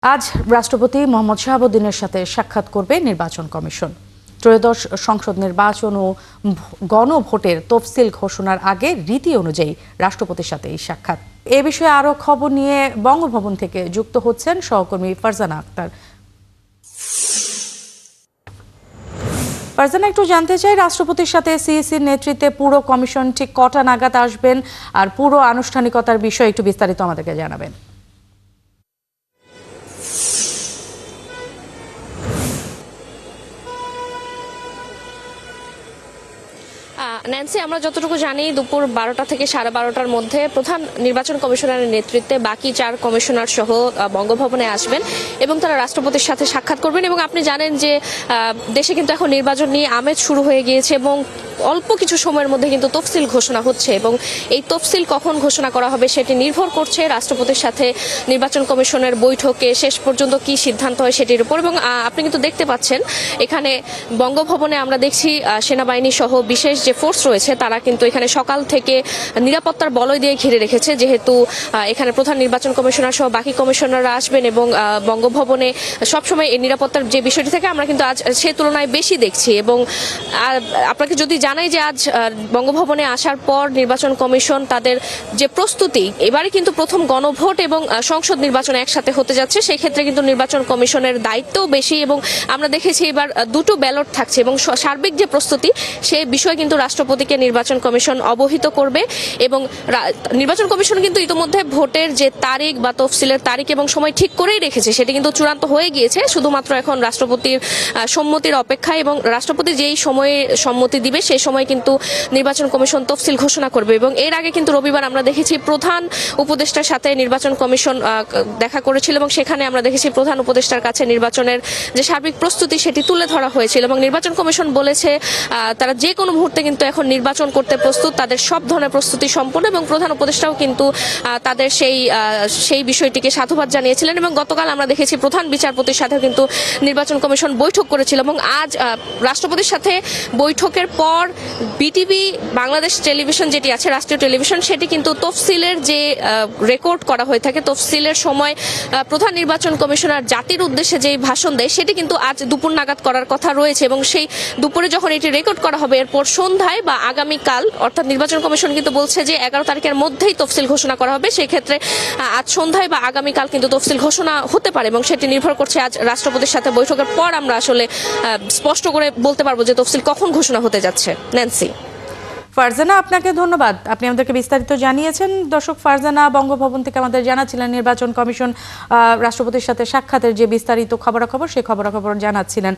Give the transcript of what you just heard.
আজ রাষ্ট্রপতি মোহাম্মদ শাহাবুদ্দিনের সাথে সাক্ষাৎ করবে নির্বাচন কমিশন। ত্রয়োদশ সংসদ নির্বাচন ও গণভোটের তফসিল ঘোষণার আগে রীতি অনুযায়ী রাষ্ট্রপতির সাথে এই সাক্ষাৎ। এ বিষয়ে আরো খবর নিয়ে বঙ্গভবন থেকে যুক্ত হচ্ছেন সহকর্মী ফারজানা আক্তার। ফারজানা, একটু জানতে চাই, রাষ্ট্রপতির সাথে সিইসির নেতৃত্বে পুরো কমিশন ঠিক কটা নাগাদ আসবেন আর পুরো আনুষ্ঠানিকতার বিষয়ে একটু বিস্তারিত আমাদেরকে জানাবেন। ন্যান্সি, আমরা যতটুকু জানি দুপুর 12টা থেকে 12:30টার মধ্যে প্রধান নির্বাচন কমিশনারের নেতৃত্বে বাকি 4 কমিশনার সহ বঙ্গভবনে আসবেন এবং তারা রাষ্ট্রপতির সাথে সাক্ষাৎ করবেন। এবং আপনি জানেন যে দেশে কিন্তু এখন নির্বাচন নিয়ে আমেজ শুরু হয়ে গিয়েছে এবং অল্প কিছু সময়ের মধ্যে কিন্তু তফসিল ঘোষণা হচ্ছে এবং এই তফসিল কখন ঘোষণা করা হবে সেটি নির্ভর করছে রাষ্ট্রপতির সাথে নির্বাচন কমিশনের বৈঠকে শেষ পর্যন্ত কি সিদ্ধান্ত হয় সেটির উপর। এবং আপনি কিন্তু দেখতে পাচ্ছেন এখানে বঙ্গভবনে আমরা দেখছি সেনাবাহিনী সহ বিশেষ যে ফোর্স রয়েছে তারা কিন্তু এখানে সকাল থেকে নিরাপত্তার বলয় দিয়ে ঘিরে রেখেছে, যেহেতু এখানে প্রধান নির্বাচন কমিশনার সহ বাকি কমিশনাররা আসবেন এবং বঙ্গভবনে সবসময় এই নিরাপত্তার যে বিষয়টি থেকে আমরা কিন্তু আজ সে তুলনায় বেশি দেখছি। এবং আপনাকে যদি জানাই যে আজ বঙ্গভবনে আসার পর নির্বাচন কমিশন তাদের যে প্রস্তুতি, এবারে কিন্তু প্রথম গণভোট এবং সংসদ নির্বাচন একসাথে হতে যাচ্ছে, সেই ক্ষেত্রে কিন্তু নির্বাচন কমিশনের দায়িত্বও বেশি এবং আমরা দেখেছি এবার দুটো ব্যালট থাকছে এবং সার্বিক যে প্রস্তুতি সেই বিষয়ে কিন্তু রাষ্ট্রপতিকে নির্বাচন কমিশন অবহিত করবে। এবং নির্বাচন কমিশন কিন্তু ইতিমধ্যে ভোটের যে তারিখ বা তফসিলের তারিখ এবং সময় ঠিক করেই রেখেছে, সেটি কিন্তু চূড়ান্ত হয়ে গিয়েছে। শুধুমাত্র এখন রাষ্ট্রপতির সম্মতির অপেক্ষা এবং রাষ্ট্রপতি যেই সময়ে সম্মতি দিবে সেই সময় কিন্তু নির্বাচন কমিশন তফসিল ঘোষণা করবে। এবং এর আগে কিন্তু রবিবার আমরা দেখেছি প্রধান উপদেষ্টার সাথে নির্বাচন কমিশন দেখা করেছিল এবং সেখানে আমরা দেখেছি প্রধান উপদেষ্টার কাছে নির্বাচনের যে সার্বিক প্রস্তুতি সেটি তুলে ধরা হয়েছিল এবং নির্বাচন কমিশন বলেছে তারা যে কোনো মুহূর্তে কিন্তু এখন নির্বাচন করতে প্রস্তুত, তাদের সব ধরনের প্রস্তুতি সম্পূর্ণ। এবং প্রধান উপদেষ্টাও কিন্তু তাদের সেই বিষয়টিকে সাধুবাদ জানিয়েছিলেন। এবং গতকাল আমরা দেখেছি প্রধান বিচারপতির সাথে কিন্তু নির্বাচন কমিশন বৈঠক করেছিল এবং আজ রাষ্ট্রপতির সাথে বৈঠকের পর বিটিভি বাংলাদেশ টেলিভিশন যেটি আছে রাষ্ট্রীয় টেলিভিশন, সেটি কিন্তু তফসিলের যে রেকর্ড করা হয়ে থাকে তফসিলের সময় প্রধান নির্বাচন কমিশনার জাতির উদ্দেশ্যে যে ভাষণ দেয় সেটি কিন্তু আজ দুপুর নাগাদ করার কথা রয়েছে। এবং সেই দুপুরে যখন এটি রেকর্ড করা হবে এরপর সন্ধ্যায় বা আগামীকাল, অর্থাৎ নির্বাচন কমিশন কিন্তু বলছে যে 11 তারিখের মধ্যেই তফসিল ঘোষণা করা হবে, সেই ক্ষেত্রে আজ সন্ধ্যায় বা আগামীকাল কিন্তু তফসিল ঘোষণা হতে পারে এবং সেটি নির্ভর করছে আজ রাষ্ট্রপতির সাথে বৈঠকের পর আমরা আসলে স্পষ্ট করে বলতে পারবো যে তফসিল কখন ঘোষণা হতে যাচ্ছে। ন্যান্সি। ফারজানা, আপনাকে ধন্যবাদ, আপনি আমাদেরকে বিস্তারিত জানিয়েছেন। দর্শক, ফারজানা বঙ্গভবন থেকে আমাদের জানাচ্ছিলেন নির্বাচন কমিশন রাষ্ট্রপতির সাথে সাক্ষাতের যে বিস্তারিত খবরাখবর সেই খবরাখবর জানাচ্ছিলেন।